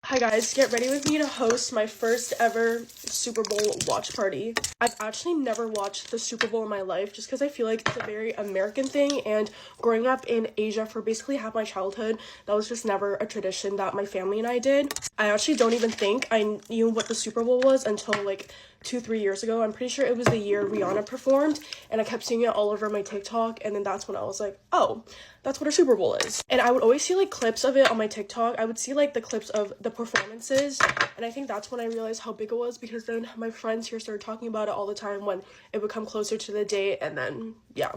Hi guys, get ready with me to host my first ever Super Bowl watch party. I've actually never watched the Super Bowl in my life just because I feel like it's a very American thing, and growing up in Asia for basically half my childhood, that was just never a tradition that my family and I did. I actually don't even think I knew what the Super Bowl was until like 2-3 years ago. I'm pretty sure it was the year Rihanna performed, and I kept seeing it all over my TikTok, and then that's when I was like, oh, that's what a Super Bowl is. And I would always see like clips of it on my TikTok. I would see like the clips of the performances, and I think that's when I realized how big it was, because then my friends here started talking about it all the time when it would come closer to the date, and then yeah.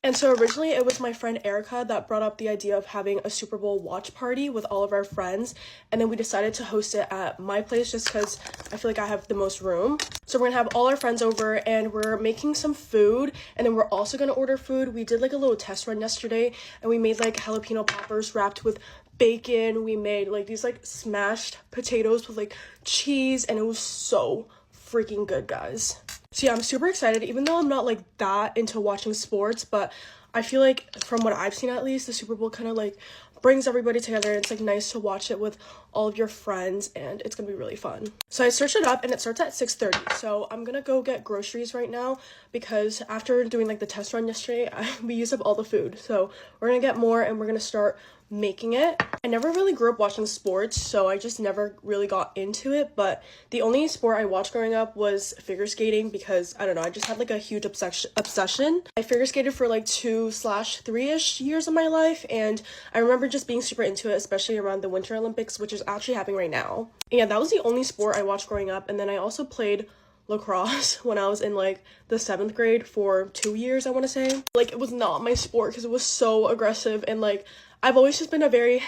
And so originally it was my friend Erica that brought up the idea of having a Super Bowl watch party with all of our friends, and then we decided to host it at my place just because I feel like I have the most room. So we're gonna have all our friends over, and we're making some food, and then we're also gonna order food. We did like a little test run yesterday, and we made like jalapeno poppers wrapped with bacon. We made like these like smashed potatoes with like cheese, and it was so freaking good, guys. So yeah, I'm super excited, even though I'm not like that into watching sports, but I feel like from what I've seen, at least, the Super Bowl kind of like brings everybody together, and it's like nice to watch it with all of your friends, and it's gonna be really fun. So I searched it up, and it starts at 6:30, so I'm gonna go get groceries right now, because after doing like the test run yesterday, we used up all the food. So we're gonna get more, and we're gonna start making it. I never really grew up watching sports, so I just never really got into it, but the only sport I watched growing up was figure skating, because I don't know, I just had like a huge obsession. I figure skated for like 2/3-ish years of my life, and I remember just being super into it, especially around the Winter Olympics, which is actually happening right now. And yeah, that was the only sport I watched growing up. And then I also played lacrosse when I was in like the 7th grade for 2 years, I want to say. Like, it was not my sport because it was so aggressive, and like I've always just been a very,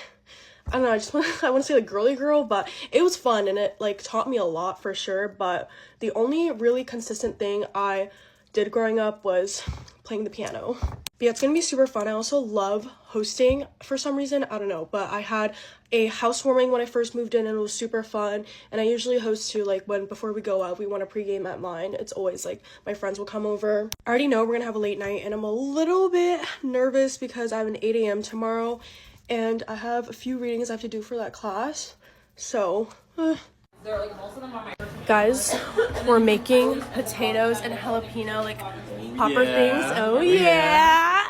I don't know, I want to say like girly girl, but it was fun, and it like taught me a lot for sure. But the only really consistent thing I did growing up was playing the piano. But yeah, it's gonna be super fun. I also love hosting for some reason, I don't know, but I had a housewarming when I first moved in, and it was super fun. And I usually host too, like when before we go out, we want to pregame at mine. It's always like my friends will come over. I already know we're gonna have a late night, and I'm a little bit nervous because I have an 8 a.m. tomorrow, and I have a few readings I have to do for that class. So guys, we're making potatoes and jalapeno like popper things. Oh yeah.